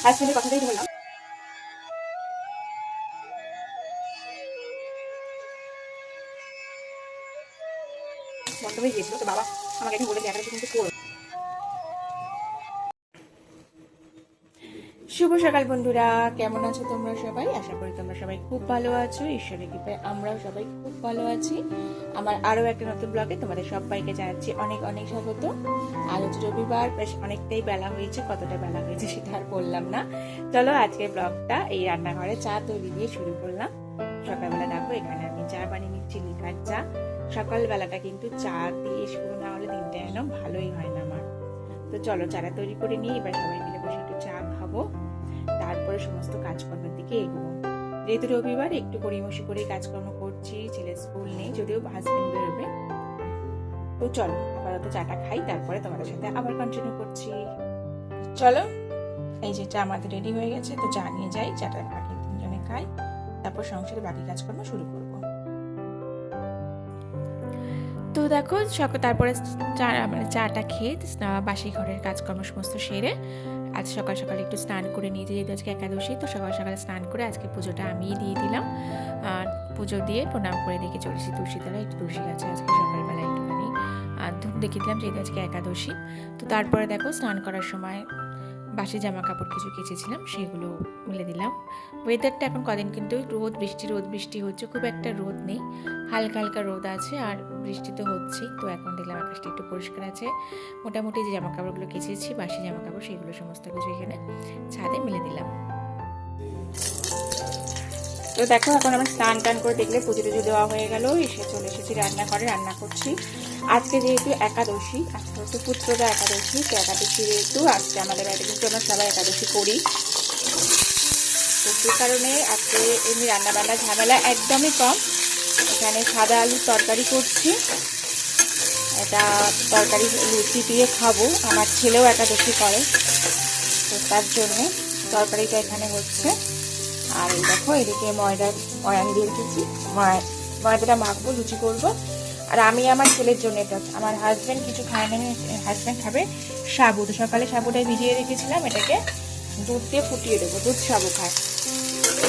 হাজবেন্ডের কথাটাই ধরলাম, বন্ধ হয়ে গিয়েছিল। তো বাবা আমাকে এখন বলেছে একাদশী কিন্তু করো। শুভ সকাল বন্ধুরা, কেমন আছো তোমরা সবাই? আশা করি তোমরা সবাই খুব ভালো আছো। ঈশ্বরের কৃপায় আমরাও সবাই খুব ভালো আছি। আমার আরও একটা নতুন ব্লগে তোমাদের সবাইকে জানাচ্ছি অনেক অনেক স্বাগত। আজ হচ্ছে রবিবার, বেশ অনেকটাই বেলা হয়েছে, কতটা বেলা হয়েছে সেটা আর বললাম না। চলো আজকের ব্লগটা এই রান্নাঘরে চা তৈরি দিয়ে শুরু করলাম। সকালবেলা দেখো এখানে আমি চা বানিয়ে নিচ্ছি, লিকার চা। সকালবেলাটা কিন্তু চা দিয়ে শুরু না হলে দিনটা যেন ভালোই হয় না আমার। তো চলো চাটা তৈরি করে নিয়ে এবার সবাই মিলে বসে একটু চা খাবো, তারপরে সমস্ত কাজকর্মের দিকে এগোবো। যেহেতু রবিবার একটু গড়িমসি করে কাজকর্ম করছি, ছেলের স্কুল নেই, যদিও হাজবেন্ড বেরোবে। তো চলো আপাতত চাটা খাই, তারপরে তোমাদের সাথে আবার কন্টিনিউ করছি। চলো, এই যে চা আমাদের রেডি হয়ে গেছে, তো চা নিয়ে যাই, চাটা বাকি তিনজনে খাই, তারপর সংসারে বাকি কাজকর্ম শুরু করবো। তো দেখো তারপরে চাটা খেয়ে বাসি ঘরের কাজকর্ম সমস্ত সেরে আজ সকাল সকাল একটু স্নান করে নিয়েছি, যেহেতু আজকে একাদশী। তো সকাল সকাল স্নান করে আজকে পুজোটা আমিই দিয়ে দিলাম। পুজো দিয়ে প্রণাম করে দেখে চলেছি তুলসী তলায়, একটু তুলসী গাছে আজকে সকালবেলা একটুখানি ধূপ দেখিয়ে দিলাম, যেহেতু আজকে একাদশী। তো তারপরে দেখো স্নান করার সময় বাসি জামা কাপড় কিছু কেচেছিলাম, সেগুলো মিলে দিলাম। ওয়েদারটা এখন কদিন কিন্তু রোদ বৃষ্টি হচ্ছে, খুব একটা রোদ নেই, হালকা হালকা রোদ আছে, আর বৃষ্টি তো হচ্ছেই। তো এখন দেখলাম আকাশটা একটু পরিষ্কার আছে। মোটামুটি যে জামা কাপড়গুলো কেচেছি বাসি জামা কাপড়, সেগুলো সমস্ত কিছু এখানে ছাদে মিলে দিলাম। তো দেখো এখন আমার স্নান টান করে দেখলে পুজো টুজো দেওয়া হয়ে গেল, চলে এসেছি রান্নাঘরে, রান্না করছি। আজকে যেহেতু একাদশী, আজকে হচ্ছে পুত্রদা একাদশী, তো একাদশী যেহেতু আজকে আমাদের বাড়িতে কিন্তু আমরা সবাই একাদশী করি। তো সেই কারণে আজকে এমনি রান্নাবান্নার ঝামেলা একদমই কম। এখানে সাদা আলুর তরকারি করছি, এটা তরকারি লুচি দিয়ে খাবো, আমার ছেলেও একাদশী করে, তো তার জন্যে তরকারিটা এখানে হচ্ছে। আর এই দেখো এদিকে ময়ান দিয়ে রেখেছি, ময়দাটা মাখবো, লুচি করবো। আর আমি আমার ছেলের জন্য, এটা আমার হাজব্যান্ড কিছু খায় না, হাজব্যান্ড খাবে সাবু। তো সকালে সাবুটাই ভিজিয়ে রেখেছিলাম, এটাকে দুধ দিয়ে ফুটিয়ে দেবো, দুধ সাবু খায়,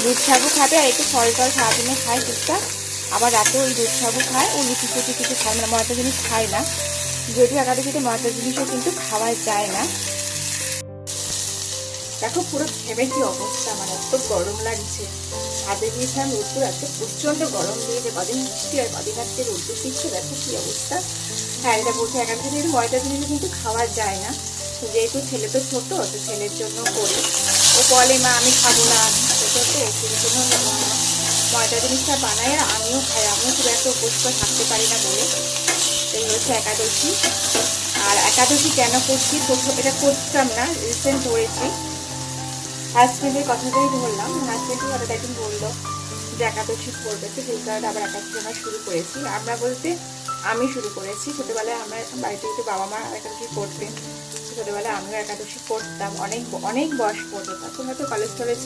দুধ সাবু খাবে। আর একটু ফল টল সারাদিনে খায় টুকটাক, আবার রাতেও ওই দুধ সাবু খায়, ও লুচি ফুচি কিছু খায় না, ময়দা জিনিস খায় না, যদিও একাদশীতে ময়দা জিনিসও কিন্তু খাওয়া যায় না। দেখো পুরো ঘেমে কি অবস্থা, আমার এত গরম লাগছে। ছাদে গিয়েছিলাম, রোদ্দুর আছে প্রচন্ড গরম দিয়েছে, কদিন বৃষ্টি আর কদিন আজকে রোদ্দুর দিচ্ছে, দেখো কি অবস্থা। হ্যাঁ এটা বলছে একাদশীতে ময়দা জিনিস কিন্তু খাওয়া যায় না, যেহেতু ছেলে তো ছোট, তো ছেলের জন্য করি। ও বলে মা আমি খাবো না, ছোটো তো সেই জন্য ময়দা জিনিসটা বানাই, আর আমিও খাই, আমিও খুব একটা উপোস করে থাকতে পারি না বলে। এই হচ্ছে একাদশী। আর একাদশী কেন করছি, প্রথম এটা করতাম না, রিসেন্ট করেছি। হাজবেন্ডের কথাটাই ধরলাম, হাজবেন্ডই হঠাৎ একদিন বললো যে একাদশী করবে, তো সেই কারণে আবার একাদশী আমরা শুরু করেছি। আমরা বলতে আমি শুরু করেছি, ছোটোবেলায় আমরা বাড়িতে কিন্তু বাবা মা একাদশী করতেন, ছোটোবেলায় আমিও একাদশী করতাম, অনেক অনেক বয়স পর্যন্ত। তখন হয়তো কলেজ টলেজ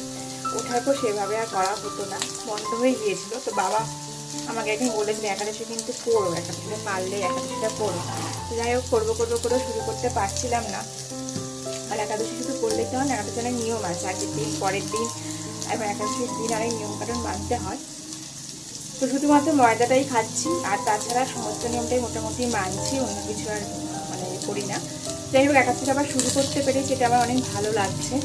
ওঠার পর সেভাবে আর করা হতো না, বন্ধ হয়ে গিয়েছিল। তো বাবা আমাকে একদিন বলেছিল একাদশী কিন্তু করো, একাদশীটা পারলে একাদশীটা করো। যাই হোক করবো করবো করেও শুরু করতে পারছিলাম না। আর একাদশী শুধু করলে কেমন, একাদশী অনেক নিয়ম আছে, আগের দিন পরের দিন এবং একাদশীর দিন অনেক নিয়মকানুন মানতে হয়। তো শুধুমাত্র ময়দাটাই খাচ্ছি, আর তাছাড়া সমস্ত নিয়মটাই মোটামুটি মানছি, অন্য কিছু আর মানে করি না। যাই হোক একাদশীটা আবার শুরু করতে পেরে সেটা আমার অনেক ভালো লাগছে।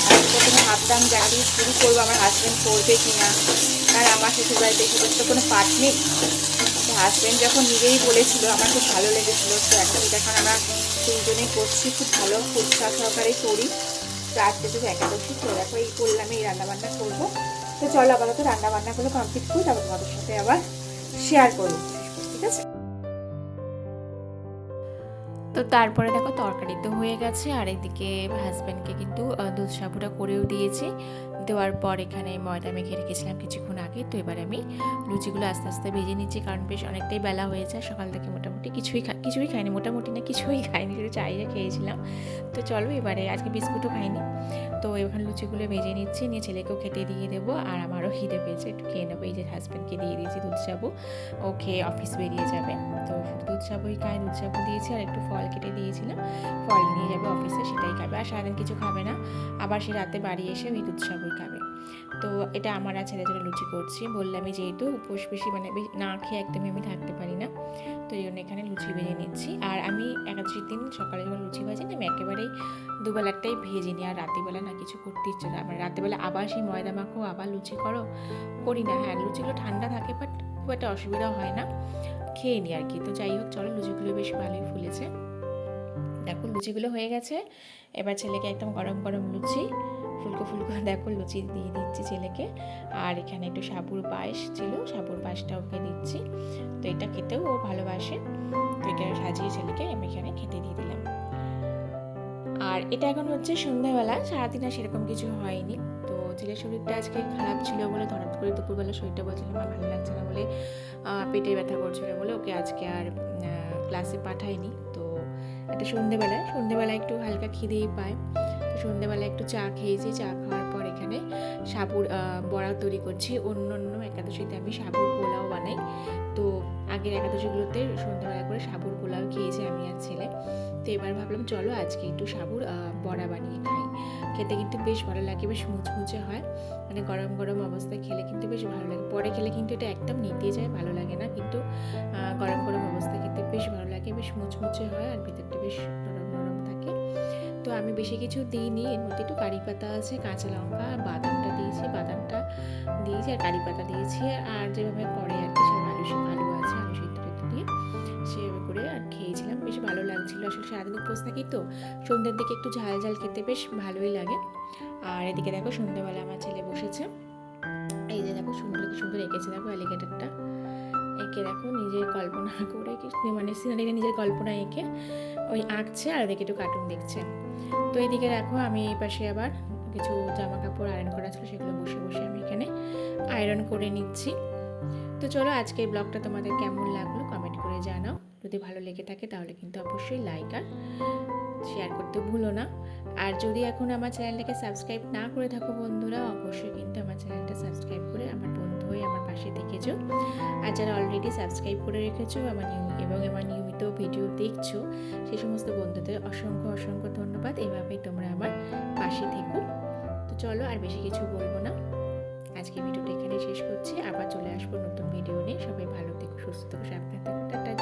আর প্রথমে ভাবতাম যে একাদশী শুরু করবো, আমার হাজব্যান্ড করবে কিনা, আর আমার শ্বশুর বাড়িতে সেটার তো কোনো পাঠ নেই। তো হাজব্যান্ড যখন নিজেই বলেছিল আমার খুব ভালো লেগেছিলো। তো একাদশীটা এখন আমরা তিনজনেই করছি, খুব ভালো উৎসাহ সহকারে করি। তো আজকে তো একাদশী, তো দেখো এই করলাম, এই রান্নাবান্না করবো। তো চলো আপাতত রান্নাবান্নাগুলো কমপ্লিট করি, তারপর তোমাদের সাথে আবার শেয়ার করবো, ঠিক আছে? তো তারপরে দেখো তরকারি তো হয়ে গেছে, আর এদিকে হাজব্যান্ডকে কিন্তু দুধ সাবুটা করেও দিয়েছি। দেওয়ার পর এখানে ময়দা মেখে রেখেছিলাম কিছুক্ষণ আগে। তো এবার আমি লুচিগুলো আস্তে আস্তে ভেজে নিচ্ছি, কারণ বেশ অনেকটাই বেলা হয়ে যায়। সকাল থেকে মোটামুটি কিছুই খাইনি, মোটামুটি না কিছুই খাইনি, শুধু চাইয়ে খেয়েছিলাম। তো চলো এবারে আজকে বিস্কুটও খাইনি। তো এখানে লুচিগুলো ভেজে নিচ্ছি, নিয়ে ছেলেকেও খেতে দিয়ে দেবো, আর আমারও খিদে পেয়েছে, একটু খেয়ে নেবো। এই যে হাজব্যান্ডকে দিয়ে দিয়েছি দুধ চাবু, ও খেয়ে অফিস বেরিয়ে যাবে। তো শুধু দুধ চাবুই খায়, দুধ চাবু দিয়েছি আর একটু ফল কেটে দিয়েছিলাম, ফল নিয়ে যাবে অফিসে, সেটাই খাবে। আর সারাদিন কিছু খাবে না, আবার সে রাতে বাড়ি এসে ওই দুধ চাবুই খাবে। তো এটা আমার আর ছেলের জন্য লুচি করছি। বললামই যেহেতু উপোস বেশি মানে না খেয়ে একদমই আমি থাকতে পারি না, তো এই জন্য এখানে লুচি ভেজে নিচ্ছি। আর আমি একাদশীর দিন সকালে যখন লুচি ভাজি না, আমি একেবারেই দুবেলাটাই ভেজে নিই, আর রাত্রিবেলা না কিছু করতে ইচ্ছে না আমার। রাত্রিবেলা আবার সেই ময়দা মাখো, আবার লুচি করো, করি না। হ্যাঁ, লুচিগুলো ঠান্ডা থাকে, বাট খুব একটা অসুবিধা হয় না, খেয়ে নিই আর কি। তো যাই হোক, চলো, লুচিগুলো বেশ ভালোই ফুলেছে। দেখো লুচিগুলো হয়ে গেছে। এবার ছেলেকে একদম গরম গরম লুচি, ফুলকো ফুলকো দেখো লুচি দিয়ে দিচ্ছি ছেলেকে। আর এখানে একটু সাবুর পায়েস ছিল, সাবুর পায়েসটা ওকে দিচ্ছি। তো এটা খেতেও ও ভালোবাসে, তো এখানে সাজিয়ে ছেলেকে আমি এখানে খেতে দিয়ে দিলাম। আর এটা এখন হচ্ছে সন্ধ্যাবেলা, সারাদিন আর সেরকম কিছু হয়নি। তো ছেলের শরীরটা আজকে খারাপ ছিল বলে, হঠাৎ করে দুপুরবেলা শরীরটা বলছিলাম আমার ভালো লাগছে না বলে, পেটে ব্যথা করছিল বলে ওকে আজকে আর ক্লাসে পাঠাইনি। তো একটা সন্ধেবেলায় একটু হালকা খিদেই পায়, তো সন্ধেবেলায় একটু চা খেয়েছি। চা খাওয়ার পর এখানে সাবুর বড়া তৈরি করছি। অন্য একাদশীতে আমি সাবুর পোলাও বানাই, তো আগের একাদশীগুলোতে সন্ধ্যাবেলা করে সাবুর পোলাও খেয়েছি আমি আর ছেলে। তো এবার ভাবলাম চলো আজকে একটু সাবুর বড়া বানিয়ে খাই। খেতে কিন্তু বেশ ভালো লাগে, বেশ মুচমুচে হয়, মানে গরম গরম অবস্থায় খেলে কিন্তু বেশ ভালো লাগে। পরে খেলে কিন্তু এটা একদম নিতে যায়, ভালো লাগে না, কিন্তু গরম গরম অবস্থায় খেতে বেশ ভালো লাগে, বেশ মুচমুচে হয় আর ভিতরটা বেশ নরম নরম থাকে। তো আমি বেশি কিছু দিইনি, এর মধ্যে একটু কারি পাতা আছে, কাঁচা লঙ্কা, বাদামটা দিয়েছি আর কারি পাতা দিয়েছি। আর যেভাবে করে আর কি, সেভাবে আলু আছে, আলু সিদ্ধ দিয়ে সেভাবে করে আর খেয়েছিলাম, বেশ ভালো লাগছিলো। আসলে সারাদিন উপোস থাকি তো সন্ধ্যের দিকে একটু ঝাল ঝাল খেতে বেশ ভালোই লাগে। আর এদিকে দেখো সন্ধ্যেবেলা আমার ছেলে বসেছে, এই যে দেখো সুন্দর কি সুন্দর এঁকেছে, দেখো অ্যালিগেটরটা এঁকে, দেখো নিজের কল্পনা করে, মানে সিনারিটা নিজের কল্পনা এঁকে ওই আঁকছে, আর এদিকে একটু কার্টুন দেখছে। তো এইদিকে দেখো আমি এই পাশে আবার কিছু জামা কাপড় আয়রন করা ছিল, সেগুলো বসে বসে আমি এখানে আয়রন করে নিচ্ছি। তো চলো, আজকের ব্লগটা তোমাদের কেমন লাগলো কমেন্ট করে জানাও। যদি ভালো লেগে থাকে তাহলে কিন্তু অবশ্যই লাইক আর শেয়ার করতে ভুলো না। আর যদি এখন আমার চ্যানেলটাকে সাবস্ক্রাইব না করে থাকো বন্ধুরা, অবশ্যই কিন্তু আমার চ্যানেলটা সাবস্ক্রাইব করে আমার বন্ধু হয়ে আমার পাশে থেকেছো। আর যারা অলরেডি সাবস্ক্রাইব করে রেখেছো আমার নিয়মিত ভিডিও দেখছো, সেই সমস্ত বন্ধুদের অসংখ্য অসংখ্য ধন্যবাদ। এভাবেই তোমরা আমার পাশে থেকো। তো চলো, আর বেশি কিছু বলবো না, আজকে ভিডিওটা এখানে শেষ করছি। আবার চলে আসবো নতুন ভিডিও নিয়ে। সবাই ভালো থেকো, সুস্থ থেকো, সাবধানে থেকো, টাটা।